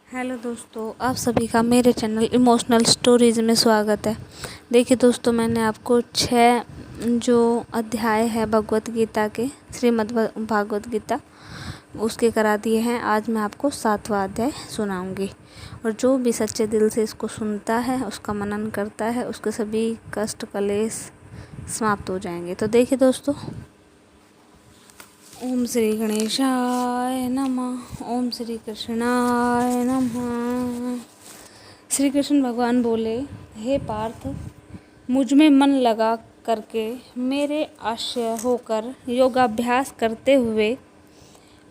Hello दोस्तों, आप सभी का मेरे चैनल इमोशनल स्टोरीज में स्वागत है। देखिए दोस्तों, मैंने आपको 6 जो अध्याय है भगवत गीता के, श्रीमद् भागवत गीता उसके करा दिए हैं। आज मैं आपको 7वां अध्याय सुनाऊंगी और जो भी सच्चे दिल से इसको सुनता है, उसका मनन करता है, उसके सभी कष्ट कलेश समाप्त हो जाएंगे। तो देखिए दोस्तों, ओम श्री गणेशाय नमः। ओम श्री कृष्णाय नमः। श्री कृष्ण भगवान बोले, हे पार्थ, मुझ में मन लगा करके मेरे आश्रय होकर योगाभ्यास करते हुए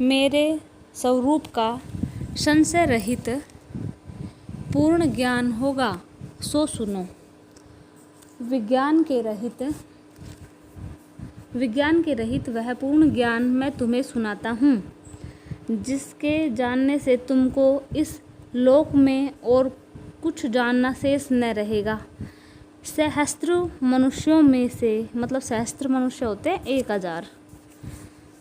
मेरे स्वरूप का संशय रहित पूर्ण ज्ञान होगा। सो सुनो। विज्ञान के रहित वह पूर्ण ज्ञान मैं तुम्हें सुनाता हूँ, जिसके जानने से तुमको इस लोक में और कुछ जानना शेष न रहेगा। सहस्त्र मनुष्यों में से, मतलब सहस्त्र मनुष्य होते हैं 1000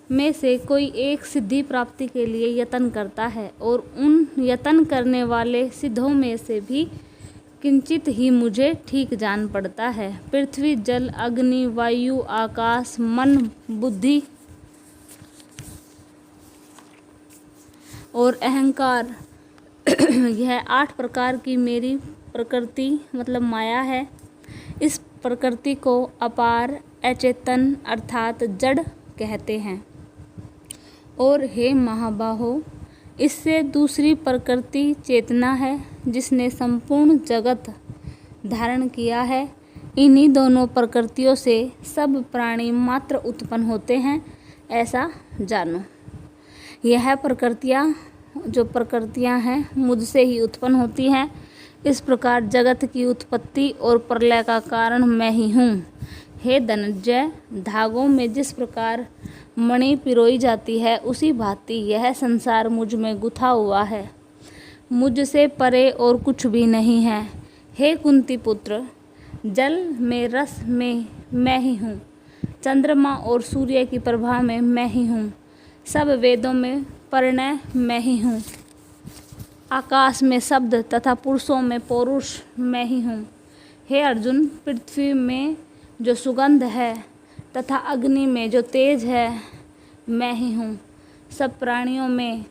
में से कोई एक सिद्धि प्राप्ति के लिए यत्न करता है, और उन यत्न करने वाले सिद्धों में से भी किंचित ही मुझे ठीक जान पड़ता है। पृथ्वी, जल, अग्नि, वायु, आकाश, मन, बुद्धि और अहंकार यह 8 प्रकार की मेरी प्रकृति मतलब माया है। इस प्रकृति को अपार, अचेतन अर्थात जड़ कहते हैं। और हे महाबाहो, इससे दूसरी प्रकृति चेतना है, जिसने संपूर्ण जगत धारण किया है। इन्हीं दोनों प्रकृतियों से सब प्राणी मात्र उत्पन्न होते हैं, ऐसा जानो। यह प्रकृतियां हैं मुझसे ही उत्पन्न होती हैं। इस प्रकार जगत की उत्पत्ति और प्रलय का कारण मैं ही हूँ। हे धनंजय, धागों में जिस प्रकार मणि पिरोई जाती है, उसी भांति यह संसार मुझ में गुथा हुआ है। मुझसे परे और कुछ भी नहीं है। हे कुंती पुत्र, जल में रस में मैं ही हूँ, चंद्रमा और सूर्य की प्रभा में मैं ही हूँ, सब वेदों में प्रणय मैं ही हूँ, आकाश में शब्द तथा पुरुषों में पौरुष मैं ही हूँ। हे अर्जुन, पृथ्वी में जो सुगंध है तथा अग्नि में जो तेज है, मैं ही हूँ। सब प्राणियों में,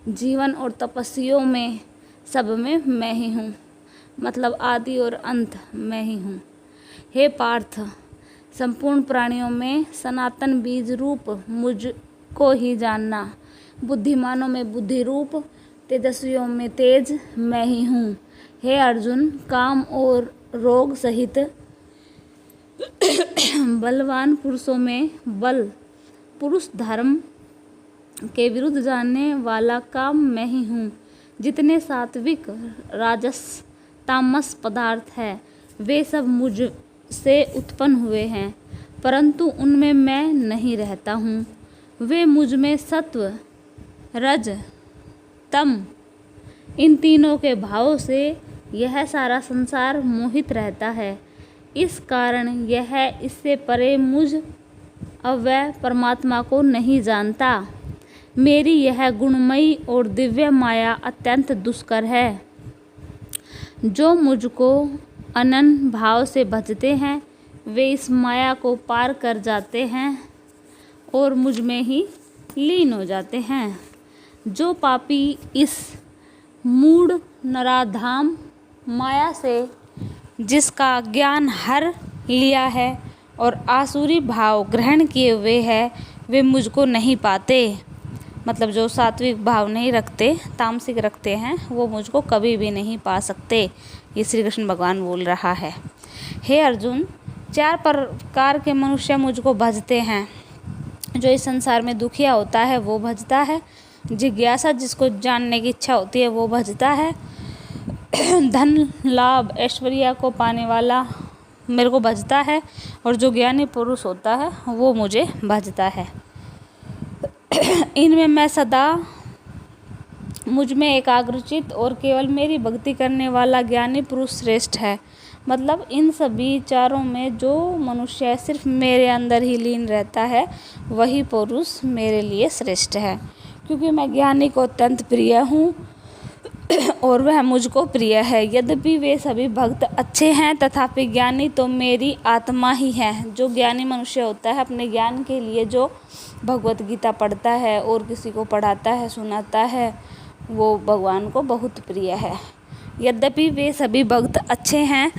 जीवन और तपस्वियों में, सब में मैं ही हूँ, मतलब आदि और अंत मैं ही हूँ। हे पार्थ, संपूर्ण प्राणियों में सनातन बीज रूप मुझको ही जानना। बुद्धिमानों में बुद्धि रूप, तेजस्वियों में तेज मैं ही हूँ। हे अर्जुन, काम और रोग सहित बलवान पुरुषों में बल, पुरुष धर्म के विरुद्ध जानने वाला काम मैं ही हूँ। जितने सात्विक, राजस, तामस पदार्थ है, वे सब मुझ से उत्पन्न हुए हैं, परंतु उनमें मैं नहीं रहता हूँ। वे मुझ में सत्व, रज, तम, इन तीनों के भाव से यह सारा संसार मोहित रहता है। इस कारण यह इससे परे मुझ अव्यय परमात्मा को नहीं जानता। मेरी यह गुणमयी और दिव्य माया अत्यंत दुष्कर है। जो मुझको अनन्य भाव से भजते हैं, वे इस माया को पार कर जाते हैं और मुझ में ही लीन हो जाते हैं। जो पापी इस मूढ़ नराधाम माया से जिसका ज्ञान हर लिया है और आसुरी भाव ग्रहण किए हुए है, वे मुझको नहीं पाते। मतलब जो सात्विक भाव नहीं रखते, तामसिक रखते हैं, वो मुझको कभी भी नहीं पा सकते। ये श्री कृष्ण भगवान बोल रहा है। हे अर्जुन, 4 प्रकार के मनुष्य मुझको भजते हैं। जो इस संसार में दुखिया होता है वो भजता है, जिज्ञासा जिसको जानने की इच्छा होती है वो भजता है, धन लाभ ऐश्वर्या को पाने वाला मेरे को भजता है, और जो ज्ञानी पुरुष होता है वो मुझे भजता है। इनमें मैं सदा मुझ में एकाग्रचित और केवल मेरी भक्ति करने वाला ज्ञानी पुरुष श्रेष्ठ है। मतलब इन सभी चारों में जो मनुष्य सिर्फ मेरे अंदर ही लीन रहता है, वही पुरुष मेरे लिए श्रेष्ठ है, क्योंकि मैं ज्ञानी को अत्यंत प्रिय हूँ। और वह मुझको प्रिय है। यद्यपि वे सभी भक्त अच्छे हैं, तथापि ज्ञानी तो मेरी आत्मा ही है। जो ज्ञानी मनुष्य होता है, अपने ज्ञान के लिए जो भगवत गीता पढ़ता है और किसी को पढ़ाता है, सुनाता है, वो भगवान को बहुत प्रिय है। यद्यपि वे सभी भक्त अच्छे हैं,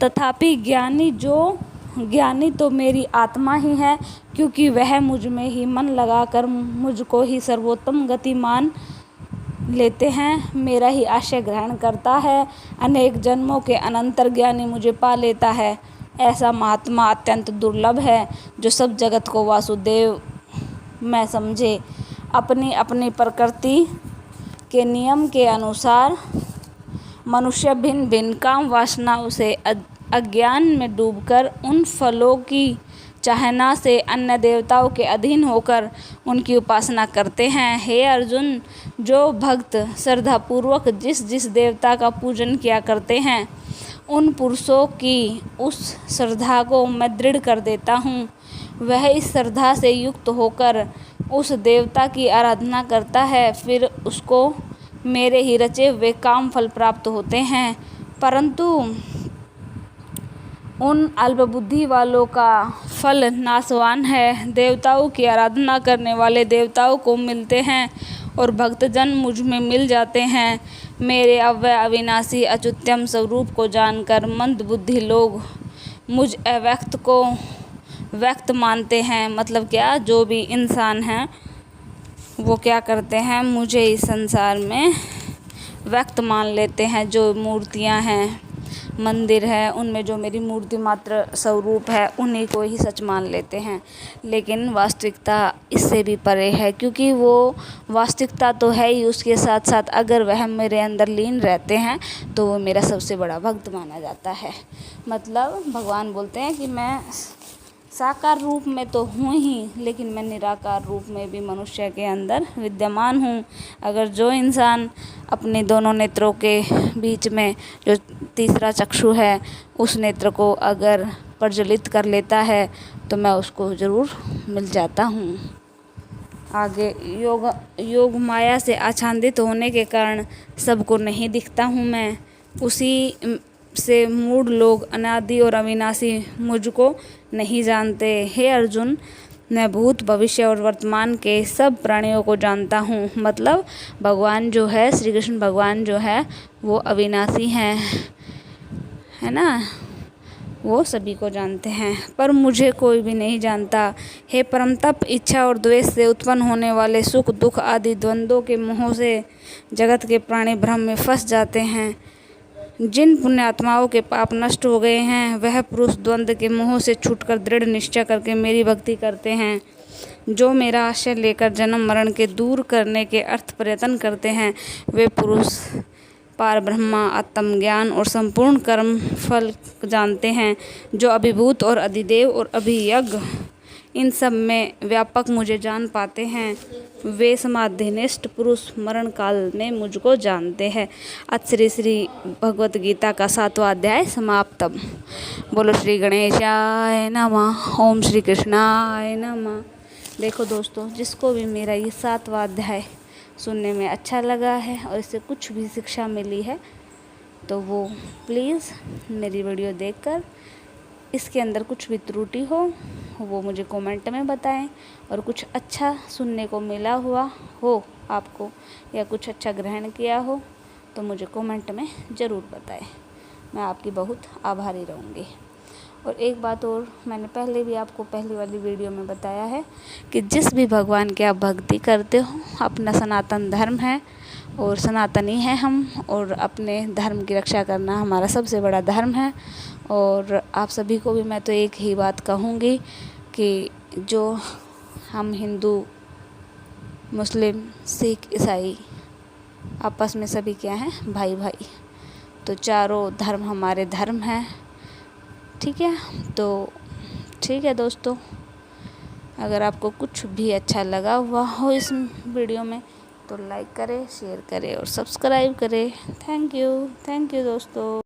तथापि ज्ञानी तो मेरी आत्मा ही है, क्योंकि वह मुझ में ही मन लगाकर मुझको ही सर्वोत्तम गति मान लेते हैं, मेरा ही आश्रय ग्रहण करता है। अनेक जन्मों के अनंतर ज्ञानी मुझे पा लेता है। ऐसा महात्मा अत्यंत दुर्लभ है, जो सब जगत को वासुदेव में समझे। अपनी अपनी प्रकृति के नियम के अनुसार मनुष्य भिन्न भिन्न काम वासनाओं से अज्ञान में डूबकर उन फलों की चाहना से अन्य देवताओं के अधीन होकर उनकी उपासना करते हैं। हे अर्जुन, जो भक्त श्रद्धापूर्वक जिस जिस देवता का पूजन किया करते हैं, उन पुरुषों की उस श्रद्धा को मैं दृढ़ कर देता हूँ। वह इस श्रद्धा से युक्त होकर उस देवता की आराधना करता है, फिर उसको मेरे ही रचे हुए काम फल प्राप्त होते हैं। परंतु उन अल्पबुद्धि वालों का फल नाशवान है। देवताओं की आराधना करने वाले देवताओं को मिलते हैं और भक्तजन मुझ में मिल जाते हैं। मेरे अव्यय अविनाशी अच्युतम स्वरूप को जानकर मंद बुद्धि लोग मुझ अव्यक्त को व्यक्त मानते हैं। मतलब क्या, जो भी इंसान हैं वो क्या करते हैं, मुझे इस संसार में व्यक्त मान लेते हैं। जो मूर्तियां हैं, मंदिर है, उनमें जो मेरी मूर्ति मात्र स्वरूप है, उन्हीं को ही सच मान लेते हैं। लेकिन वास्तविकता इससे भी परे है, क्योंकि वो वास्तविकता तो है ही, उसके साथ साथ अगर वह मेरे अंदर लीन रहते हैं तो वो मेरा सबसे बड़ा भक्त माना जाता है। मतलब भगवान बोलते हैं कि मैं साकार रूप में तो हूँ ही, लेकिन मैं निराकार रूप में भी मनुष्य के अंदर विद्यमान हूँ। अगर जो इंसान अपने दोनों नेत्रों के बीच में जो तीसरा चक्षु है, उस नेत्र को अगर प्रज्वलित कर लेता है तो मैं उसको ज़रूर मिल जाता हूँ। आगे, योग माया से आच्छादित होने के कारण सबको नहीं दिखता हूँ मैं। उसी से मूढ़ लोग अनादि और अविनाशी मुझको नहीं जानते। हे अर्जुन, मैं भूत भविष्य और वर्तमान के सब प्राणियों को जानता हूँ। मतलब भगवान जो है, श्री कृष्ण भगवान जो है, वो अविनाशी हैं, है ना, वो सभी को जानते हैं, पर मुझे कोई भी नहीं जानता। हे परम तप, इच्छा और द्वेष से उत्पन्न होने वाले सुख दुख आदि द्वंद्वों के मोह से जगत के प्राणी भ्रम में फंस जाते हैं। जिन पुण्यात्माओं के पाप नष्ट हो गए हैं, वह पुरुष द्वंद्व के मोह से छूटकर दृढ़ निश्चय करके मेरी भक्ति करते हैं। जो मेरा आश्रय लेकर जन्म मरण के दूर करने के अर्थ प्रयत्न करते हैं, वे पुरुष पार ब्रह्मा, आत्म ज्ञान और संपूर्ण कर्म फल जानते हैं। जो अभिभूत और अधिदेव और अभियज्ञ इन सब में व्यापक मुझे जान पाते हैं, वे समाधिनिष्ठ पुरुष मरण काल में मुझको जानते हैं। आज श्री भगवत गीता का 7वां अध्याय समाप्त। बोलो श्री गणेशाय नमः। ओम श्री कृष्णाय नमः। देखो दोस्तों, जिसको भी मेरा ये 7वां अध्याय सुनने में अच्छा लगा है और इससे कुछ भी शिक्षा मिली है, तो वो प्लीज़ मेरी वीडियो देखकर इसके अंदर कुछ भी त्रुटि हो वो मुझे कमेंट में बताएं, और कुछ अच्छा सुनने को मिला हुआ हो आपको या कुछ अच्छा ग्रहण किया हो तो मुझे कमेंट में ज़रूर बताएं। मैं आपकी बहुत आभारी रहूँगी। और एक बात और, मैंने पहले भी आपको पहली वाली वीडियो में बताया है कि जिस भी भगवान की आप भक्ति करते हो, अपना सनातन धर्म है और सनातनी है हम, और अपने धर्म की रक्षा करना हमारा सबसे बड़ा धर्म है। और आप सभी को भी मैं तो एक ही बात कहूँगी कि जो हम हिंदू, मुस्लिम, सिख, ईसाई आपस में सभी क्या हैं, भाई भाई। तो चारों धर्म हमारे धर्म हैं, ठीक है। तो ठीक है दोस्तों, अगर आपको कुछ भी अच्छा लगा हुआ हो इस वीडियो में तो लाइक करें, शेयर करें और सब्सक्राइब करें। थैंक यू दोस्तों।